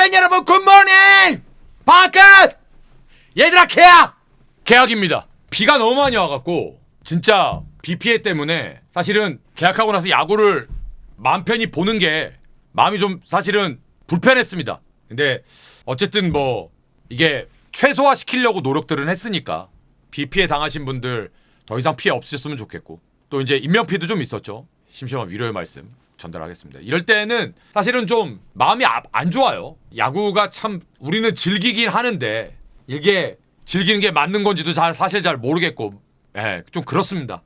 팬 여러분 굿모닝! 방앗끝! 얘들아 계약입니다. 비가 너무 많이 와갖고 진짜 비 피해 때문에 사실은 계약하고 나서 야구를 마음 편히 보는 게 마음이 좀 사실은 불편했습니다. 근데 어쨌든 뭐 이게 최소화 시키려고 노력들은 했으니까 비 피해 당하신 분들 더 이상 피해 없으셨으면 좋겠고, 또 이제 인명피해도 좀 있었죠. 심심한 위로의 말씀 전달하겠습니다. 이럴 때는 사실은 좀 마음이 안 좋아요. 야구가 참 우리는 즐기긴 하는데 이게 즐기는 게 맞는 건지도 사실 잘 모르겠고, 좀 그렇습니다.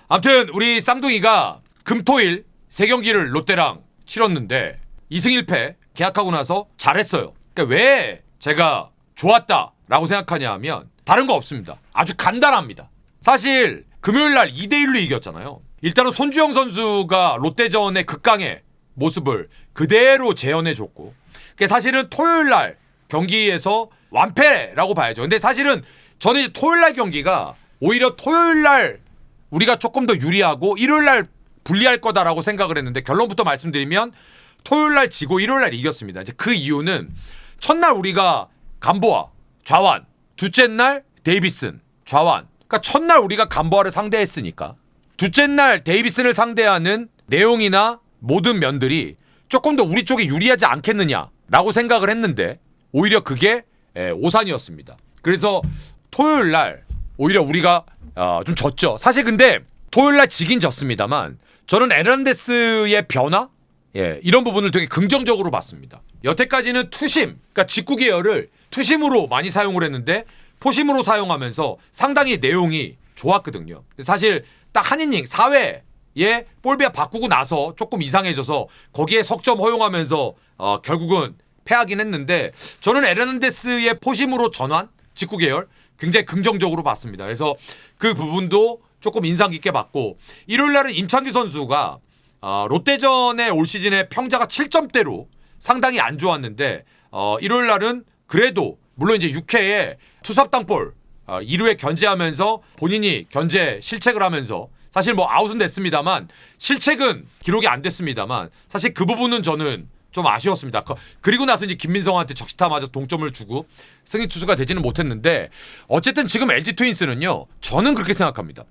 아무튼 우리 쌍둥이가 금토일 3경기를 롯데랑 치렀는데 2승 1패 계약하고 나서 잘했어요. 그러니까 왜 제가 좋았다라고 생각하냐 하면 다른 거 없습니다. 아주 간단합니다. 사실 금요일날 2대1로 이겼잖아요. 일단은 손주영 선수가 롯데전의 극강의 모습을 그대로 재현해줬고, 사실은 토요일날 경기에서 완패라고 봐야죠. 근데 사실은 저는 이제 토요일날 경기가 오히려 토요일날 우리가 조금 더 유리하고 일요일날 불리할 거다라고 생각을 했는데, 결론부터 말씀드리면 토요일날 지고 일요일날 이겼습니다. 이제 그 이유는 첫날 우리가 감보아, 좌완, 둘째 날 데이비슨, 좌완. 그러니까 첫날 우리가 감보아를 상대했으니까 둘째 날 데이비슨을 상대하는 내용이나 모든 면들이 조금 더 우리 쪽에 유리하지 않겠느냐라고 생각을 했는데 오히려 그게 오산이었습니다. 그래서 토요일 날 오히려 우리가 좀 졌죠. 사실 근데 토요일 날 지긴 졌습니다만 저는 에르난데스의 변화? 이런 부분을 되게 긍정적으로 봤습니다. 여태까지는 투심, 그러니까 직구 계열을 투심으로 많이 사용을 했는데 포심으로 사용하면서 상당히 내용이 좋았거든요. 사실 딱 한 이닝 4회에 볼베아 바꾸고 나서 조금 이상해져서 거기에 석점 허용하면서 결국은 패하긴 했는데, 저는 에르난데스의 포심으로 전환, 직구 계열 굉장히 긍정적으로 봤습니다. 그래서 그 부분도 조금 인상 깊게 봤고, 일요일 날은 임창규 선수가 롯데전의 올 시즌의 평자가 7점대로 상당히 안 좋았는데 일요일 날은 그래도 물론 이제 6회에 투삽 땅볼 2루에 견제하면서 본인이 견제 실책을 하면서 사실 뭐 아웃은 됐습니다만 실책은 기록이 안 됐습니다만 사실 그 부분은 저는 좀 아쉬웠습니다. 그리고 나서 이제 김민성한테 적시타 맞아 동점을 주고 승리 투수가 되지는 못했는데, 어쨌든 지금 LG 트윈스는요, 저는 그렇게 생각합니다.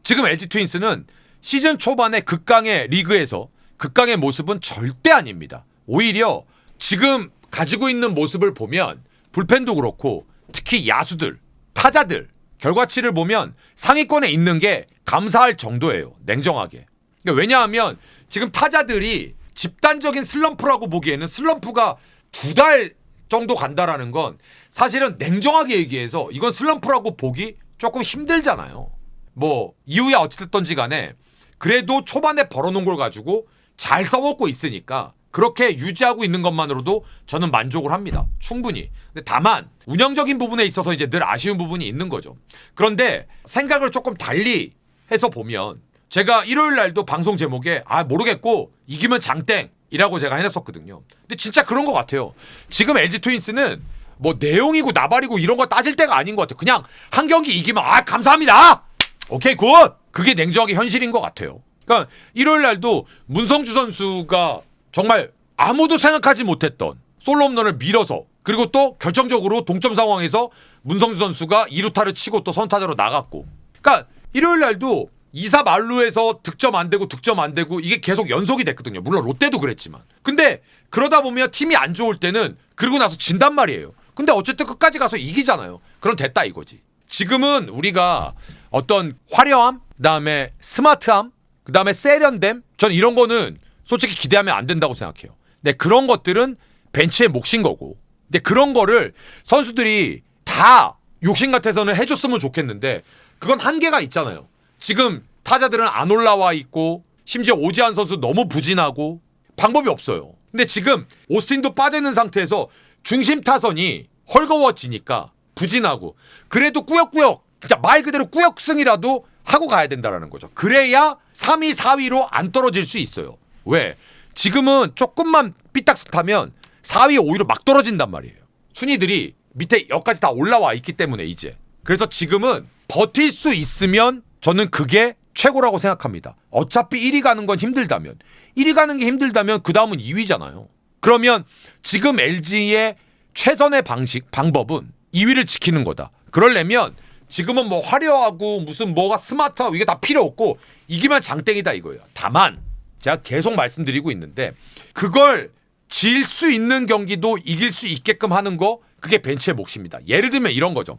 지금 LG 트윈스는 시즌 초반에 극강의 리그에서 극강의 모습은 절대 아닙니다. 오히려 지금 가지고 있는 모습을 보면 불펜도 그렇고 특히 야수들, 타자들 결과치를 보면 상위권에 있는 게 감사할 정도예요. 냉정하게. 그러니까 왜냐하면 지금 타자들이 집단적인 슬럼프라고 보기에는 슬럼프가 2달 정도 간다라는 건 사실은 냉정하게 얘기해서 이건 슬럼프라고 보기 조금 힘들잖아요. 뭐 이후에 어쨌든지 간에 그래도 초반에 벌어놓은 걸 가지고 잘 써먹고 있으니까 그렇게 유지하고 있는 것만으로도 저는 만족을 합니다. 충분히. 근데 다만 운영적인 부분에 있어서 이제 늘 아쉬운 부분이 있는 거죠. 그런데 생각을 조금 달리 해서 보면 제가 일요일 날도 방송 제목에 모르겠고 이기면 장땡이라고 제가 해놨었거든요. 근데 진짜 그런 것 같아요. 지금 LG 트윈스는 뭐 내용이고 나발이고 이런 거 따질 때가 아닌 것 같아요. 그냥 한 경기 이기면 감사합니다. 오케이 굿. 그게 냉정하게 현실인 것 같아요. 그러니까 일요일 날도 문성주 선수가 정말 아무도 생각하지 못했던 솔로 홈런을 밀어서, 그리고 또 결정적으로 동점 상황에서 문성주 선수가 2루타를 치고 또 선타자로 나갔고, 그러니까 일요일 날도 2사 만루에서 득점 안 되고 이게 계속 연속이 됐거든요. 물론 롯데도 그랬지만. 근데 그러다 보면 팀이 안 좋을 때는 그러고 나서 진단 말이에요. 근데 어쨌든 끝까지 가서 이기잖아요. 그럼 됐다 이거지. 지금은 우리가 어떤 화려함, 그다음에 스마트함, 그다음에 세련됨, 전 이런 거는 솔직히 기대하면 안 된다고 생각해요. 근데 그런 것들은 벤치의 몫인 거고, 근데 그런 거를 선수들이 다 욕심 같아서는 해줬으면 좋겠는데 그건 한계가 있잖아요. 지금 타자들은 안 올라와 있고 심지어 오지환 선수 너무 부진하고 방법이 없어요. 근데 지금 오스틴도 빠져있는 상태에서 중심 타선이 헐거워지니까 부진하고, 그래도 꾸역꾸역, 진짜 말 그대로 꾸역승이라도 하고 가야 된다라는 거죠. 그래야 3위, 4위로 안 떨어질 수 있어요. 왜? 지금은 조금만 삐딱스 타면 4위, 5위로 막 떨어진단 말이에요. 순위들이 밑에 여기까지 다 올라와 있기 때문에 이제. 그래서 지금은 버틸 수 있으면 저는 그게 최고라고 생각합니다. 어차피 1위 가는 건 힘들다면, 1위 가는 게 힘들다면 그 다음은 2위잖아요. 그러면 지금 LG의 최선의 방법은 2위를 지키는 거다. 그러려면 지금은 뭐 화려하고 무슨 뭐가 스마트하고 이게 다 필요 없고 이기면 장땡이다 이거예요. 다만 제가 계속 말씀드리고 있는데 그걸 질 수 있는 경기도 이길 수 있게끔 하는 거 그게 벤치의 몫입니다. 예를 들면 이런 거죠.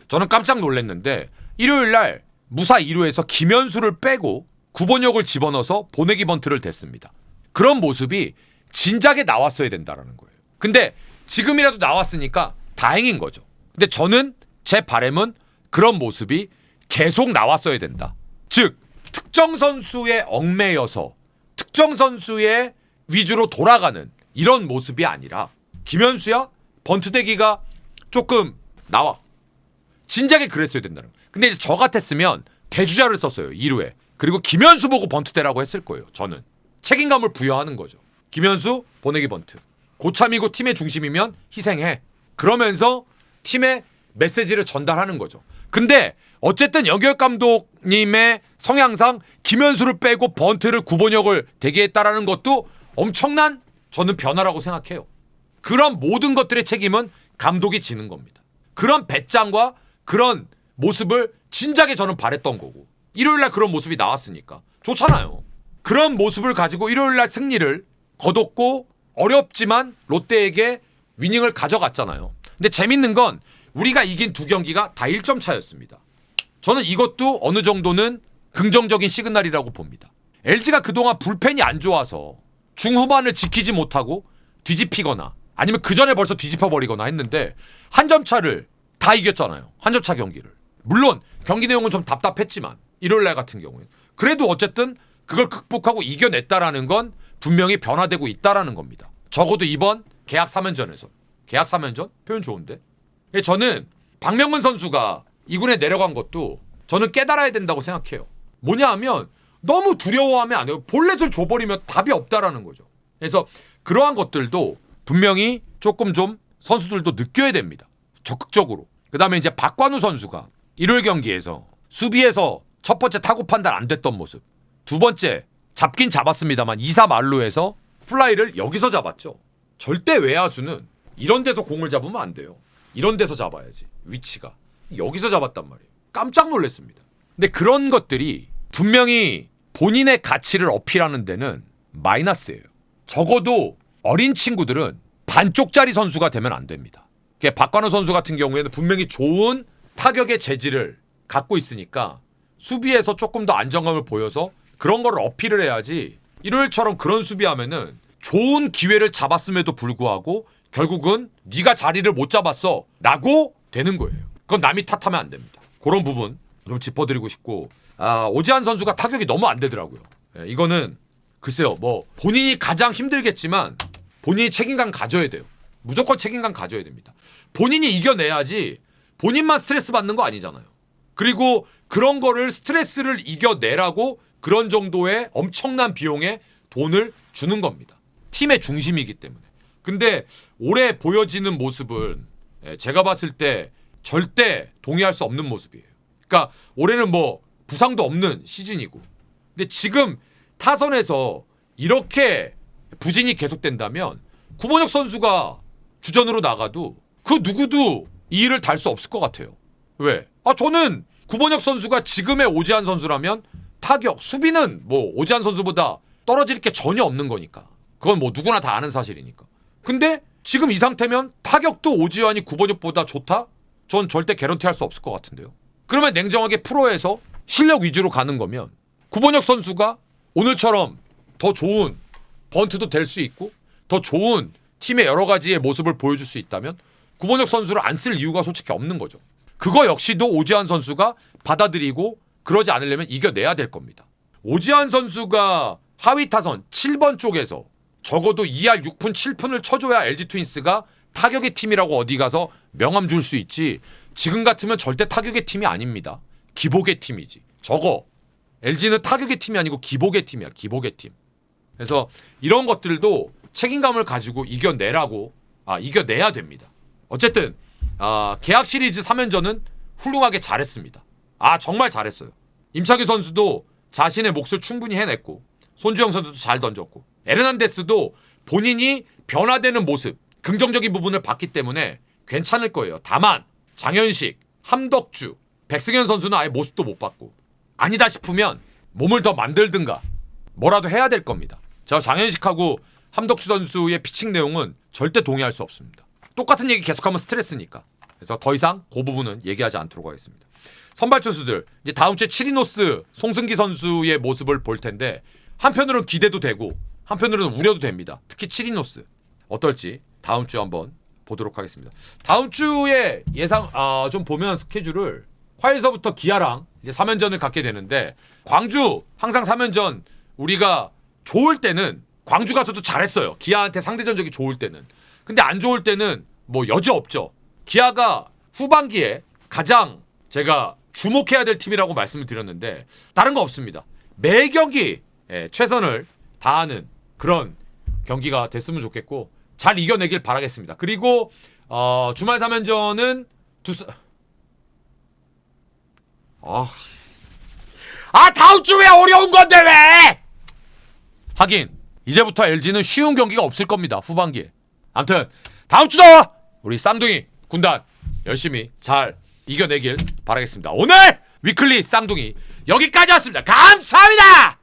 저는 깜짝 놀랐는데 일요일 날 무사 2루에서 김현수를 빼고 구본혁을 집어넣어서 보내기 번트를 댔습니다. 그런 모습이 진작에 나왔어야 된다라는 거예요. 근데 지금이라도 나왔으니까 다행인 거죠. 근데 저는 제 바람은 그런 모습이 계속 나왔어야 된다. 즉 특정 선수의 얽매여서 특정 선수의 위주로 돌아가는 이런 모습이 아니라 김현수야 번트 대기가 조금 나와. 진작에 그랬어야 된다는 거예요. 근데 이제 저 같았으면 대주자를 썼어요. 2루에. 그리고 김현수 보고 번트 대라고 했을 거예요. 저는. 책임감을 부여하는 거죠. 김현수 보내기 번트. 고참이고 팀의 중심이면 희생해. 그러면서 팀의 메시지를 전달하는 거죠. 근데 어쨌든 영결 감독님의 성향상 김현수를 빼고 번트를 구본혁을 대기했다라는 것도 엄청난 저는 변화라고 생각해요. 그런 모든 것들의 책임은 감독이 지는 겁니다. 그런 배짱과 그런 모습을 진작에 저는 바랬던 거고 일요일날 그런 모습이 나왔으니까 좋잖아요. 그런 모습을 가지고 일요일날 승리를 거뒀고 어렵지만 롯데에게 위닝을 가져갔잖아요. 근데 재밌는 건 우리가 이긴 두 경기가 다 1점 차였습니다. 저는 이것도 어느 정도는 긍정적인 시그널이라고 봅니다. LG가 그동안 불펜이 안 좋아서 중후반을 지키지 못하고 뒤집히거나 아니면 그 전에 벌써 뒤집어버리거나 했는데 한 점 차를 다 이겼잖아요. 한 점 차 경기를. 물론 경기 내용은 좀 답답했지만 일요일날 같은 경우에는 그래도 어쨌든 그걸 극복하고 이겨냈다라는 건 분명히 변화되고 있다라는 겁니다. 적어도 이번 계약 3연전에서. 계약 3연전? 표현 좋은데? 저는 박명근 선수가 2군에 내려간 것도 저는 깨달아야 된다고 생각해요. 뭐냐 하면 너무 두려워하면 안 돼요. 볼넷을 줘버리면 답이 없다라는 거죠. 그래서 그러한 것들도 분명히 조금 좀 선수들도 느껴야 됩니다. 적극적으로. 그 다음에 이제 박관우 선수가 일요일 경기에서 수비에서 첫 번째 타구 판단 안 됐던 모습. 두 번째 잡긴 잡았습니다만 2사 말루에서 플라이를 여기서 잡았죠. 절대 외야수는 이런 데서 공을 잡으면 안 돼요. 이런 데서 잡아야지. 위치가. 여기서 잡았단 말이에요. 깜짝 놀랐습니다. 근데 그런 것들이 분명히 본인의 가치를 어필하는 데는 마이너스예요. 적어도 어린 친구들은 반쪽짜리 선수가 되면 안 됩니다. 박관호 선수 같은 경우에는 분명히 좋은 타격의 재질을 갖고 있으니까 수비에서 조금 더 안정감을 보여서 그런 거를 어필을 해야지 일요일처럼 그런 수비하면은 좋은 기회를 잡았음에도 불구하고 결국은 네가 자리를 못 잡았어 라고 되는 거예요. 그건 남이 탓하면 안 됩니다. 그런 부분 좀 짚어드리고 싶고 오지환 선수가 타격이 너무 안 되더라고요. 이거는 글쎄요 뭐 본인이 가장 힘들겠지만 본인이 책임감 가져야 돼요. 무조건 책임감 가져야 됩니다. 본인이 이겨내야지 본인만 스트레스 받는 거 아니잖아요. 그리고 그런 거를 스트레스를 이겨내라고 그런 정도의 엄청난 비용의 돈을 주는 겁니다. 팀의 중심이기 때문에. 근데 올해 보여지는 모습은 제가 봤을 때 절대 동의할 수 없는 모습이에요. 그러니까 올해는 뭐 부상도 없는 시즌이고 근데 지금 타선에서 이렇게 부진이 계속된다면 구본혁 선수가 주전으로 나가도 그 누구도 이 일을 달 수 없을 것 같아요. 왜? 저는 구본혁 선수가 지금의 오지환 선수라면 타격, 수비는 뭐 오지환 선수보다 떨어질 게 전혀 없는 거니까. 그건 뭐 누구나 다 아는 사실이니까. 근데 지금 이 상태면 타격도 오지환이 구본혁보다 좋다? 전 절대 개런티할 수 없을 것 같은데요. 그러면 냉정하게 프로에서 실력 위주로 가는 거면 구본혁 선수가 오늘처럼 더 좋은 번트도 될 수 있고 더 좋은 팀의 여러 가지의 모습을 보여줄 수 있다면 구본혁 선수를 안 쓸 이유가 솔직히 없는 거죠. 그거 역시도 오지환 선수가 받아들이고 그러지 않으려면 이겨내야 될 겁니다. 오지환 선수가 하위 타선 7번 쪽에서 적어도 2할 6푼 7푼을 쳐줘야 LG 트윈스가 타격의 팀이라고 어디 가서 명함 줄 수 있지. 지금 같으면 절대 타격의 팀이 아닙니다. 기복의 팀이지. 저거 LG는 타격의 팀이 아니고 기복의 팀이야. 기복의 팀. 그래서 이런 것들도 책임감을 가지고 이겨내야 됩니다. 어쨌든 계약 시리즈 3연전은 훌륭하게 잘했습니다. 정말 잘했어요. 임창규 선수도 자신의 몫을 충분히 해냈고 손주영 선수도 잘 던졌고 에르난데스도 본인이 변화되는 모습, 긍정적인 부분을 봤기 때문에 괜찮을 거예요. 다만 장현식, 함덕주, 백승현 선수는 아예 모습도 못 봤고 아니다 싶으면 몸을 더 만들든가 뭐라도 해야 될 겁니다. 저 장현식하고 함덕주 선수의 피칭 내용은 절대 동의할 수 없습니다. 똑같은 얘기 계속하면 스트레스니까. 그래서 더 이상 그 부분은 얘기하지 않도록 하겠습니다. 선발 투수들 이제 다음 주에 치리노스 송승기 선수의 모습을 볼 텐데 한편으로는 기대도 되고 한편으로는 우려도 됩니다. 특히 치리노스 어떨지 다음 주 한번 보도록 하겠습니다. 다음 주에 예상 좀 보면 스케줄을 화요일서부터 기아랑 이제 3연전을 갖게 되는데 광주 항상 3연전 우리가 좋을 때는 광주 가서도 잘했어요. 기아한테 상대 전적이 좋을 때는. 근데 안 좋을 때는 뭐 여지 없죠. 기아가 후반기에 가장 제가 주목해야 될 팀이라고 말씀을 드렸는데 다른 거 없습니다. 매 경기 최선을 다하는 그런 경기가 됐으면 좋겠고 잘 이겨내길 바라겠습니다. 그리고 주말 3연전은 다음 주 왜 어려운 건데 왜? 하긴 이제부터 LG는 쉬운 경기가 없을 겁니다. 후반기에. 아무튼 다음 주도 우리 쌍둥이 군단 열심히 잘 이겨내길 바라겠습니다. 오늘 위클리 쌍둥이 여기까지였습니다. 감사합니다.